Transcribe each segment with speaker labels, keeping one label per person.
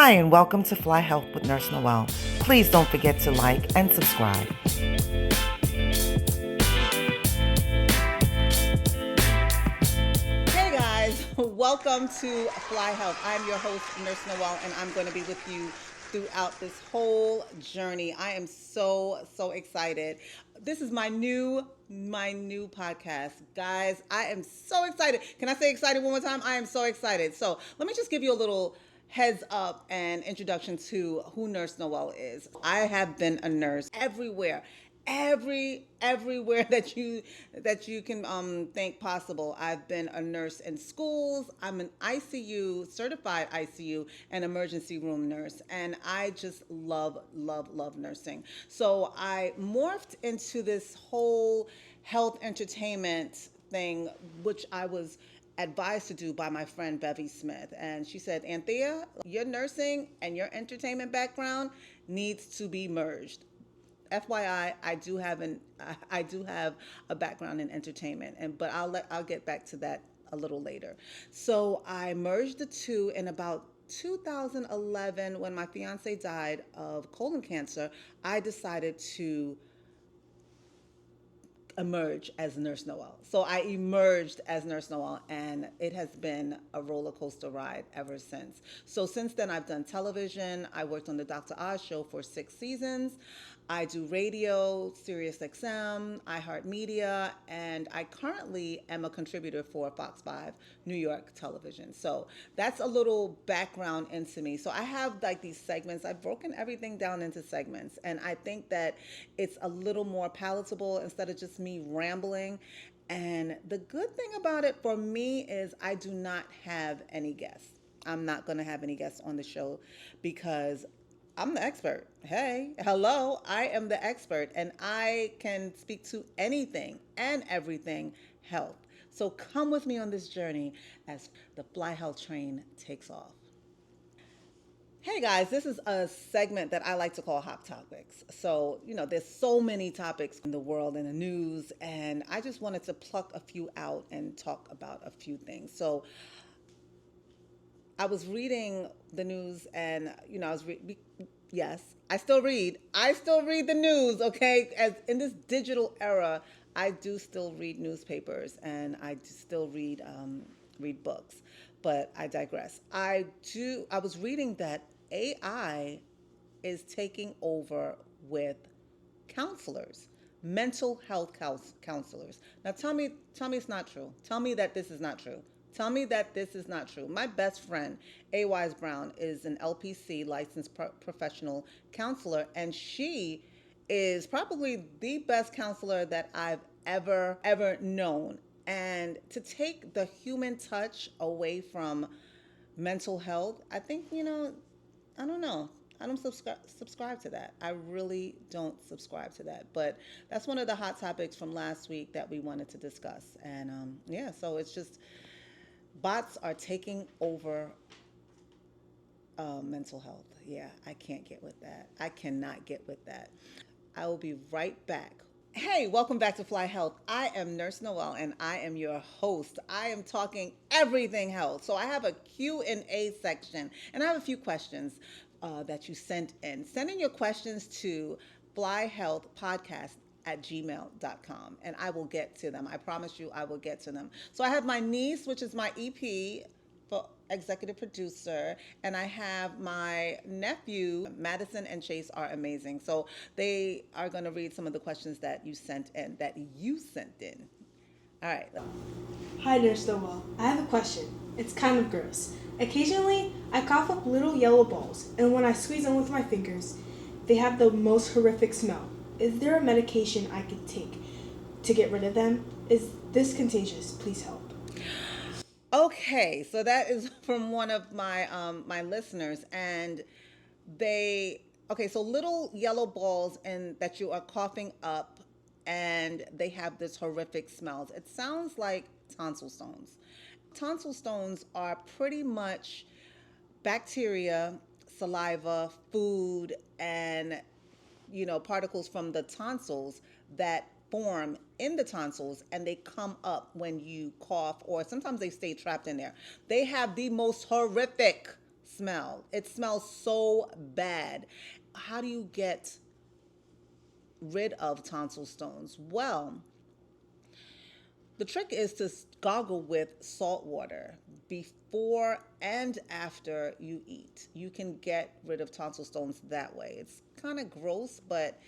Speaker 1: Hi, and welcome to Fly Health with Nurse Noel. Please don't forget to like and subscribe.
Speaker 2: Hey guys, welcome to Fly Health. I'm your host, Nurse Noel, and I'm going to be with you throughout this whole journey. I am so excited. This is my new podcast. Guys, I am so excited. Can I say excited one more time? I am so excited. So, let me just give you a little heads up and introduction to who Nurse Noel is. I have been a nurse everywhere, everywhere that you can think possible. I've been a nurse in schools. I'm an ICU certified ICU and emergency room nurse, and I just love nursing. So I morphed into this whole health entertainment thing, which I was advised to do by my friend Bevy Smith. And she said, Anthea, your nursing and your entertainment background needs to be merged. FYI, I do have a background in entertainment, but I'll get back to that a little later. So I merged the two in about 2011 when my fiance died of colon cancer. I decided to emerge as Nurse Noel. So I emerged as Nurse Noel, and it has been a roller coaster ride ever since. So since then, I've done television. I worked on the Dr. Oz show for 6 seasons. I do radio, Sirius XM, iHeartMedia, and I currently am a contributor for Fox 5 New York television. So that's a little background into me. So I have like these segments. I've broken everything down into segments, and I think that it's a little more palatable instead of just me rambling. And the good thing about it for me is I do not have any guests. I'm not going to have any guests on the show because I'm the expert. Hey, hello, I am the expert, and I can speak to anything and everything health. So come with me on this journey as the Fly Health train takes off. Hey guys, this is a segment that I like to call Hot Topics. So, there's so many topics in the world and the news, and I just wanted to pluck a few out and talk about a few things. So, I was reading the news, and yes, I still read. I still read the news. Okay, as in this digital era, I do still read newspapers, and I still read books. But I digress. I was reading that AI is taking over with counselors, mental health counselors. Now tell me it's not true. Tell me that this is not true. Tell me that this is not true. My best friend, A. Wise Brown, is an LPC licensed professional counselor, and she is probably the best counselor that I've ever known. And to take the human touch away from mental health, I think, I don't know. I don't subscribe to that. I really don't subscribe to that. But that's one of the hot topics from last week that we wanted to discuss. And yeah, so it's just bots are taking over mental health. Yeah, I can't get with that. I cannot get with that. I will be right back. Hey, welcome back to Fly Health. I am Nurse Noel, and I am your host. I am talking everything health. So I have a Q&A section, and I have a few questions that you sent in. Send in your questions to flyhealthpodcast@gmail.com, and I will get to them. I promise you I will get to them. So I have my niece, which is my EP for executive producer, and I have my nephew. Madison and Chase are amazing, so they are going to read some of the questions that you sent in. All right.
Speaker 3: Hi, Nurse Noel. I have a question. It's kind of gross. Occasionally, I cough up little yellow balls, and when I squeeze them with my fingers, they have the most horrific smell. Is there a medication I could take to get rid of them? Is this contagious? Please help.
Speaker 2: Okay, so that is from one of my listeners, and so little yellow balls and that you are coughing up, and they have this horrific smells. It sounds like tonsil stones. Tonsil stones are pretty much bacteria, saliva, food, and particles from the tonsils that form in the tonsils, and they come up when you cough, or sometimes they stay trapped in there. They have the most horrific smell. It smells so bad. How do you get rid of tonsil stones? Well, the trick is to gargle with salt water before and after you eat. You can get rid of tonsil stones that way. It's kind of gross, but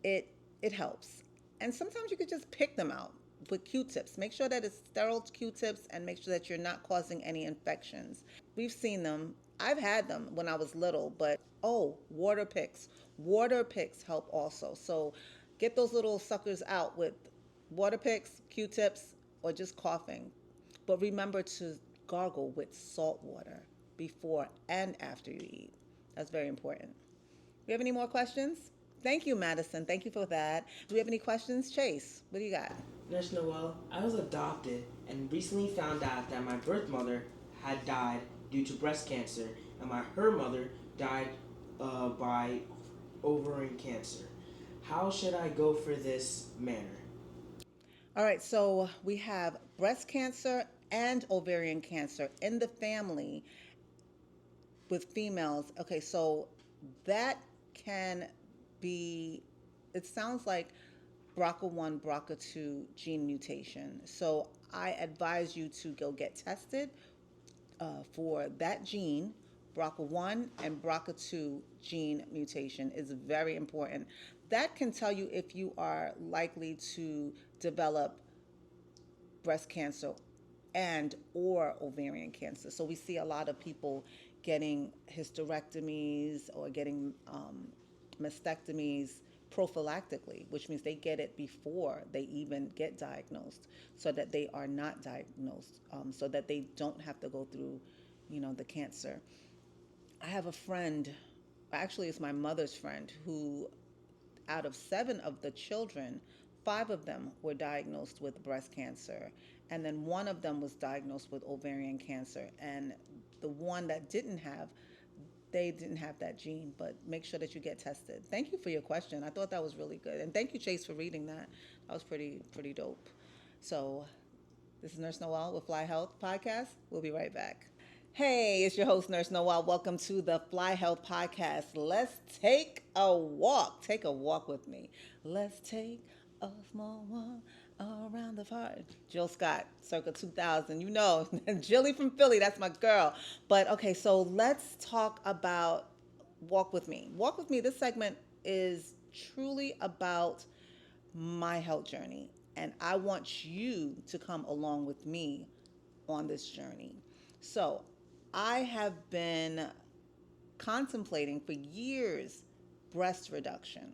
Speaker 2: it it helps. And sometimes you could just pick them out with Q-tips. Make sure that it's sterile Q-tips and make sure that you're not causing any infections. We've seen them. I've had them when I was little, but oh, water picks. Water picks help also. So get those little suckers out with water picks, Q-tips, or just coughing. But remember to gargle with salt water before and after you eat. That's very important. You have any more questions? Thank you, Madison. Thank you for that. Do we have any questions? Chase, what do you got?
Speaker 4: Nurse Noel, I was adopted and recently found out that my birth mother had died due to breast cancer, and her mother died by ovarian cancer. How should I go for this manner?
Speaker 2: All right, so we have breast cancer and ovarian cancer in the family with females. Okay, so that can be, it sounds like BRCA1, BRCA2 gene mutation. So I advise you to go get tested for that gene. BRCA1 and BRCA2 gene mutation is very important. That can tell you if you are likely to develop breast cancer and or ovarian cancer. So we see a lot of people getting hysterectomies or getting mastectomies prophylactically, which means they get it before they even get diagnosed, so that they are not diagnosed, so that they don't have to go through, the cancer. I have a friend, actually, it's my mother's friend, who out of 7 of the children, 5 of them were diagnosed with breast cancer, and then one of them was diagnosed with ovarian cancer. And the one that didn't have, they didn't have that gene. But make sure that you get tested. Thank you for your question. I thought that was really good, and thank you, Chase, for reading that. That was pretty dope. So this is Nurse Noel with Fly Health Podcast. We'll be right back. Hey, it's your host, Nurse Noel. Welcome to the Fly Health Podcast. Let's take a walk. Take a walk with me. Let's take a small walk around the park. Jill Scott, circa 2000. You know, Jilly from Philly, that's my girl. But okay, so let's talk about Walk With Me. Walk With Me, this segment is truly about my health journey. And I want you to come along with me on this journey. So I have been contemplating for years breast reduction.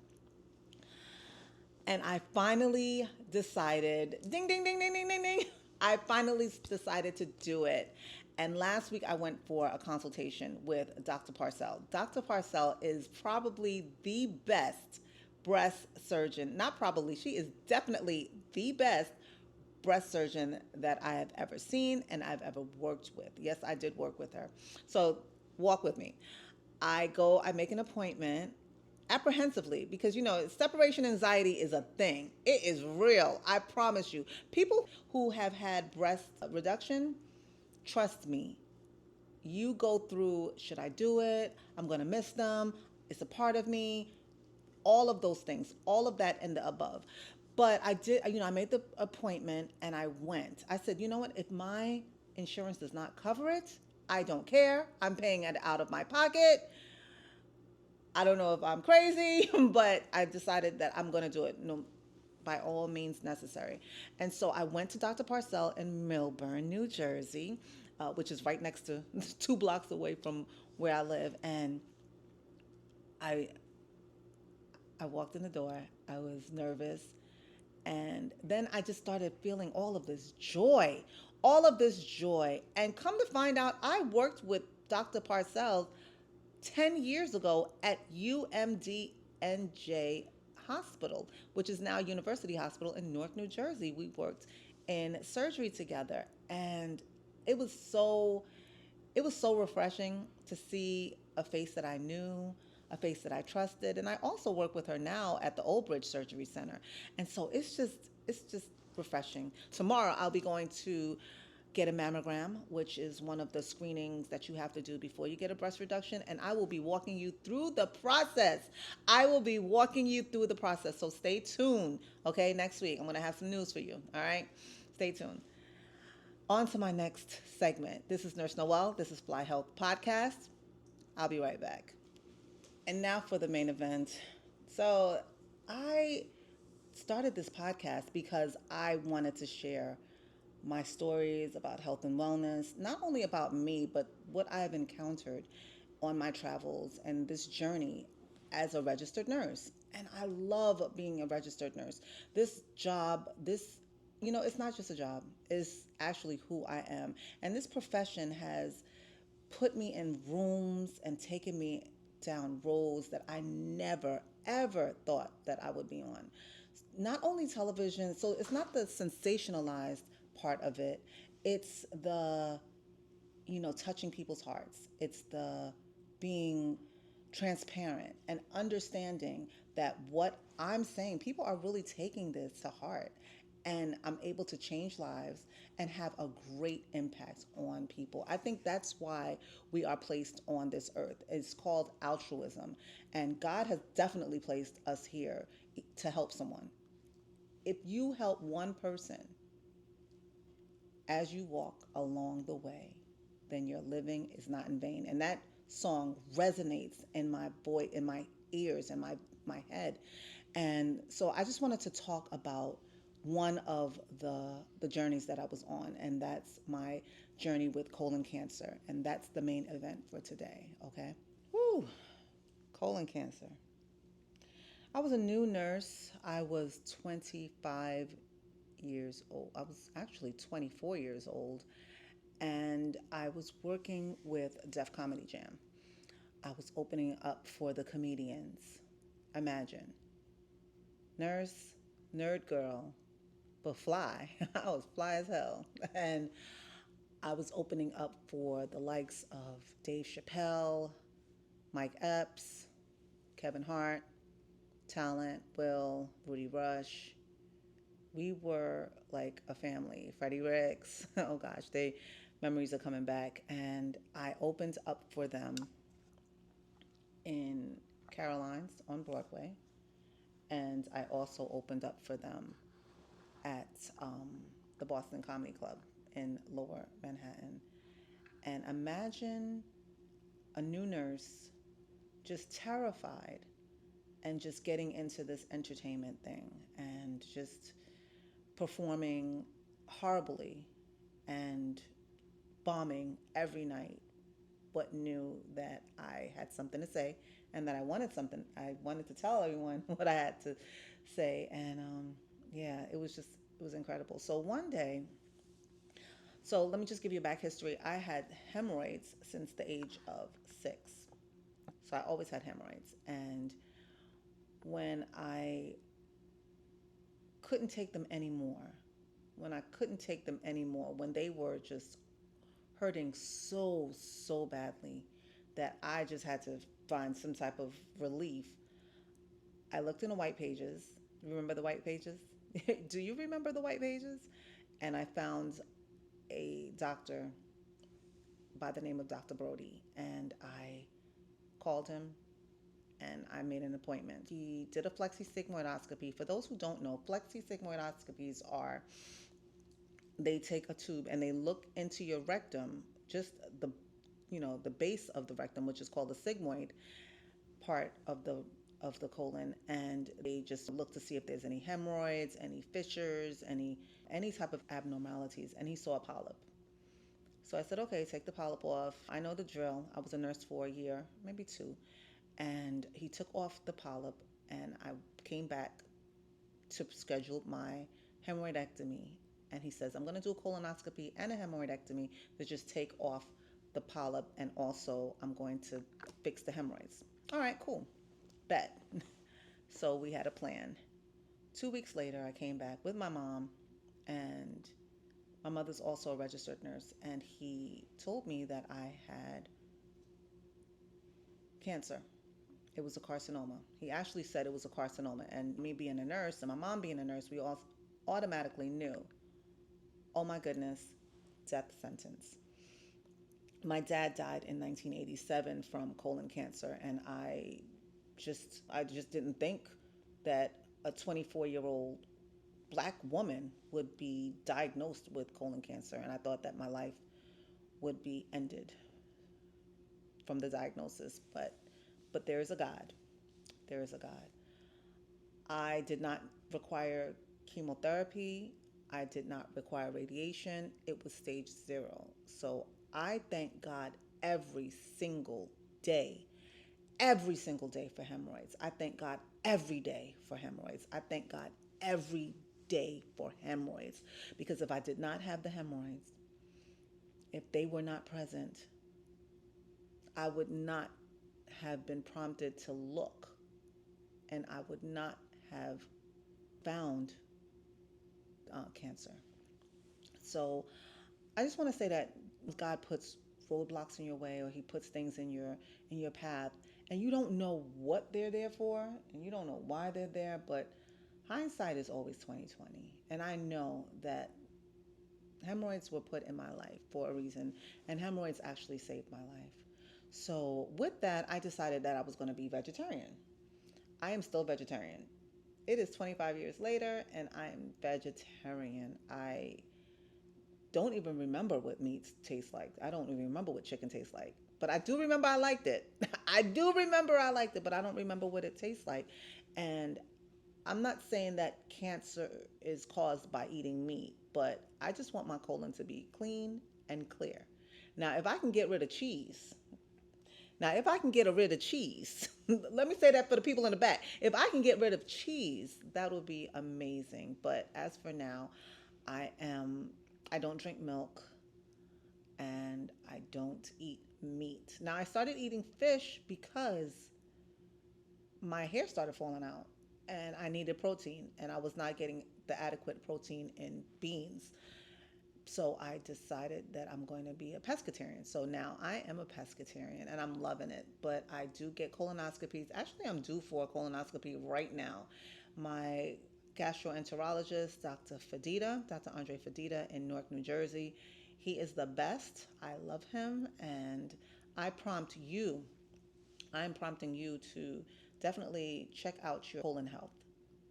Speaker 2: And I finally decided, ding, ding, ding, ding, ding, ding, ding. I finally decided to do it. And last week I went for a consultation with Dr. Parcell. Dr. Parcell is probably the best breast surgeon. Not probably, she is definitely the best breast surgeon that I have ever seen and I've ever worked with. Yes, I did work with her. So walk with me. I make an appointment apprehensively because separation anxiety is a thing. It is real. I promise you. People who have had breast reduction, trust me, you go through, should I do it? I'm going to miss them. It's a part of me. All of those things, all of that and the above. But I did, I made the appointment and I went. I said, you know what? If my insurance does not cover it, I don't care. I'm paying it out of my pocket. I don't know if I'm crazy, but I decided that I'm going to do it by all means necessary. And so I went to Dr. Parcell in Milburn, New Jersey, which is right next to 2 blocks away from where I live. And I walked in the door. I was nervous. And then I just started feeling all of this joy, all of this joy. And come to find out, I worked with Dr. Parcell 10 years ago at UMDNJ Hospital, which is now University Hospital in Newark, New Jersey. We worked in surgery together, and it was so refreshing to see a face that I knew, a face that I trusted. And I also work with her now at the Old Bridge Surgery Center. And so it's just refreshing. Tomorrow I'll be going to get a mammogram, which is one of the screenings that you have to do before you get a breast reduction. And I will be walking you through the process. I will be walking you through the process. So stay tuned. Okay, next week I'm going to have some news for you. All right, stay tuned. On to my next segment. This is Nurse Noel. This is Fly Health Podcast. I'll be right back. And now for the main event. So I started this podcast because I wanted to share my stories about health and wellness, not only about me, but what I've encountered on my travels and this journey as a registered nurse. And I love being a registered nurse. This job, it's not just a job, it's actually who I am. And this profession has put me in rooms and taken me down roads that I never, ever thought that I would be on. Not only television, so it's not the sensationalized part of it, it's the, touching people's hearts. It's the being transparent and understanding that what I'm saying, people are really taking this to heart. And I'm able to change lives and have a great impact on people. I think that's why we are placed on this earth. It's called altruism. And God has definitely placed us here to help someone. If you help one person as you walk along the way, then your living is not in vain. And that song resonates in my voice, in my ears, in my head. And so I just wanted to talk about one of the journeys that I was on, and that's my journey with colon cancer. And that's the main event for today, okay? Woo, colon cancer. I was a new nurse. I was 25 years old. I was actually 24 years old, and I was working with Def Comedy Jam. I was opening up for the comedians. Imagine, nurse, nerd girl, but fly. I was fly as hell. And I was opening up for the likes of Dave Chappelle, Mike Epps, Kevin Hart, Talent, Will, Rudy Rush. We were like a family. Freddie Ricks. Oh gosh, memories are coming back. And I opened up for them in Caroline's on Broadway. And I also opened up for them at the Boston Comedy Club in Lower Manhattan. And imagine a new nurse just terrified and just getting into this entertainment thing and just performing horribly and bombing every night, but knew that I had something to say and that I wanted to tell everyone what I had to say. And yeah, it was incredible. So one day, so let me just give you a back history. I had hemorrhoids since the age of 6. So I always had hemorrhoids. And when I couldn't take them anymore, when they were just hurting so, so badly that I just had to find some type of relief, I looked in the white pages. Remember the white pages? Do you remember the white pages? And I found a doctor by the name of Dr. Brody, and I called him and I made an appointment. He did a sigmoidoscopy. For those who don't know, sigmoidoscopies are, they take a tube and they look into your rectum, just the base of the rectum, which is called the sigmoid part of the colon, and they just look to see if there's any hemorrhoids, any fissures, any type of abnormalities. And he saw a polyp. So I said, okay, take the polyp off. I know the drill. I was a nurse for a year, maybe 2. And he took off the polyp, and I came back to schedule my hemorrhoidectomy. And he says, I'm going to do a colonoscopy and a hemorrhoidectomy to just take off the polyp, and also I'm going to fix the hemorrhoids. All right, cool. Bet. So we had a plan. 2 weeks later, I came back with my mom, and my mother's also a registered nurse, and he told me that I had cancer. It was a carcinoma. He actually said it was a carcinoma, and me being a nurse and my mom being a nurse, we all automatically knew, oh my goodness, death sentence. My dad died in 1987 from colon cancer, and I just didn't think that a 24-year-old black woman would be diagnosed with colon cancer, and I thought that my life would be ended from the diagnosis. But there is a God. There is a God. I did not require chemotherapy. I did not require radiation. It was stage 0. So I thank God day, every single day for hemorrhoids. I thank God every day for hemorrhoids. I thank God every day for hemorrhoids, because if I did not have the hemorrhoids, if they were not present, I would not have been prompted to look, and I would not have found cancer. So I just want to say that God puts roadblocks in your way, or he puts things in your path, and you don't know what they're there for, and you don't know why they're there, but hindsight is always 2020. And I know that hemorrhoids were put in my life for a reason, and hemorrhoids actually saved my life. So with that, I decided that I was going to be vegetarian. I am still vegetarian. It is 25 years later, and I am vegetarian. I don't even remember what meats taste like. I don't even remember what chicken tastes like. But I do remember I liked it. I do remember I liked it, but I don't remember what it tastes like. And I'm not saying that cancer is caused by eating meat, but I just want my colon to be clean and clear. Now, if I can get rid of cheese, let me say that for the people in the back. If I can get rid of cheese, that would be amazing. But as for now, I am I don't drink milk, and I don't eat meat. Now, I started eating fish because my hair started falling out and I needed protein, and I was not getting the adequate protein in beans. So I decided that I'm going to be a pescatarian. So now I am a pescatarian and I'm loving it. But I do get colonoscopies. Actually, I'm due for a colonoscopy right now. My gastroenterologist, Dr. Andre Fadita in Newark, New Jersey, he is the best. I love him, and I prompt you I'm prompting you to definitely check out your colon health,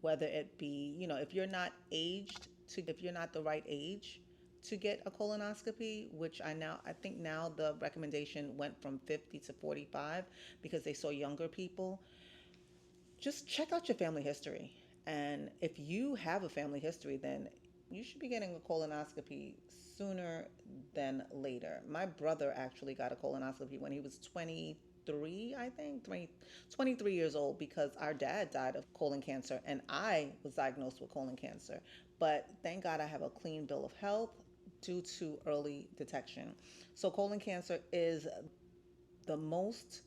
Speaker 2: whether it be, if you're not the right age to get a colonoscopy, which I think now the recommendation went from 50 to 45 because they saw younger people. Just check out your family history. And if you have a family history, then you should be getting a colonoscopy sooner than later. My brother actually got a colonoscopy when he was 23, I think, 23 years old, because our dad died of colon cancer and I was diagnosed with colon cancer. But thank God I have a clean bill of health due to early detection. So colon cancer is the most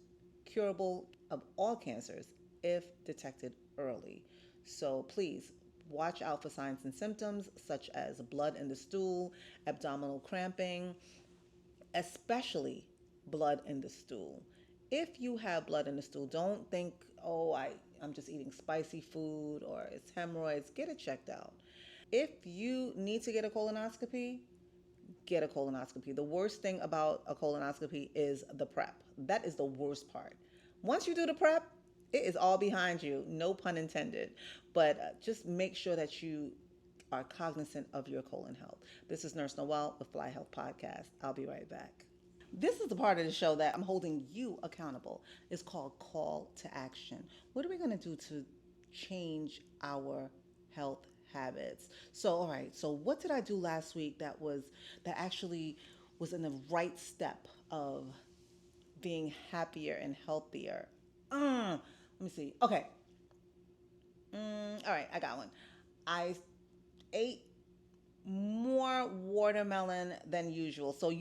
Speaker 2: curable of all cancers if detected early. So please watch out for signs and symptoms such as blood in the stool, abdominal cramping, especially blood in the stool. If you have blood in the stool, don't think, oh, I'm just eating spicy food or it's hemorrhoids. Get it checked out. If you need to get a colonoscopy, get a colonoscopy. The worst thing about a colonoscopy is the prep. That is the worst part. Once you do the prep, it is all behind you, no pun intended. But just make sure that you are cognizant of your colon health. This is Nurse Noel with Fly Health Podcast. I'll be right back. This is the part of the show that I'm holding you accountable. It's called Call to Action. What are we going to do to change our health habits? So, all right. So, what did I do last week that actually was in the right step of being happier and healthier? Let me see. Okay. All right. I got one. I ate more watermelon than usual. So if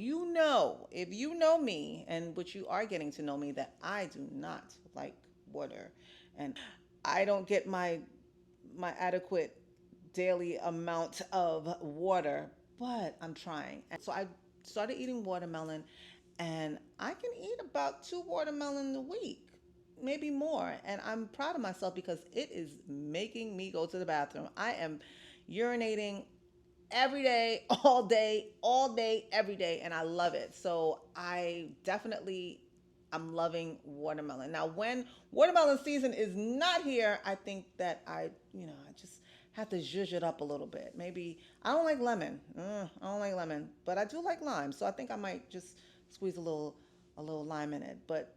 Speaker 2: you know me, and which you are getting to know me, that I do not like water, and I don't get my adequate daily amount of water, but I'm trying. And so I started eating watermelon, and I can eat about 2 watermelon a week, maybe more. And I'm proud of myself because it is making me go to the bathroom. I am urinating every day, all day, every day, and I love it. So I'm loving watermelon. Now, when watermelon season is not here, I think that I just have to zhuzh it up a little bit. Maybe I don't like lemon. I don't like lemon, but I do like lime. So I think I might just squeeze a little lime in it. But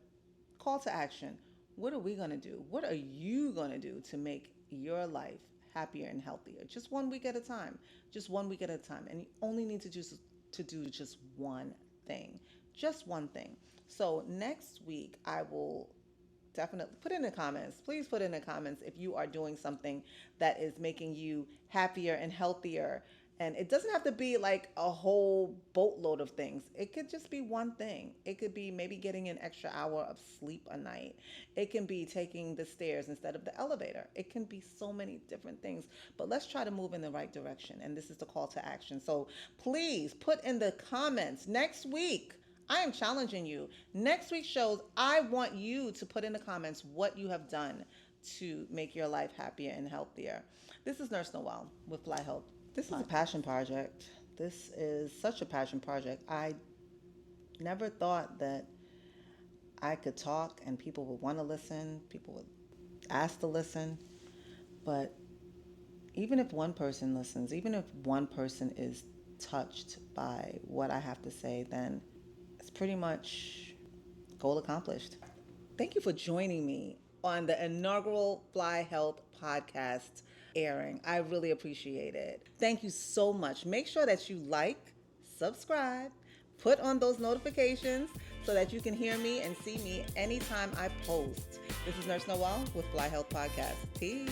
Speaker 2: call to action. What are we going to do? What are you going to do to make your life happier and healthier? Just 1 week at a time. Just 1 week at a time. And you only need to do just one thing. Just one thing. So next week I will definitely put in the comments. Please put in the comments if you are doing something that is making you happier and healthier. And it doesn't have to be like a whole boatload of things. It could just be one thing. It could be maybe getting an extra hour of sleep a night. It can be taking the stairs instead of the elevator. It can be so many different things. But let's try to move in the right direction. And this is the call to action. So please put in the comments next week. I am challenging you. Next week's shows, I want you to put in the comments what you have done to make your life happier and healthier. This is Nurse Noel with Fly Health. This is a passion project. This is such a passion project. I never thought that I could talk and people would want to listen, people would ask to listen. But even if one person listens, even if one person is touched by what I have to say, then it's pretty much goal accomplished. Thank you for joining me on the inaugural Fly Health podcast airing. I really appreciate it. Thank you so much. Make sure that you like, subscribe, put on those notifications so that you can hear me and see me anytime I post. This is Nurse Noel with Fly Health Podcast. Peace.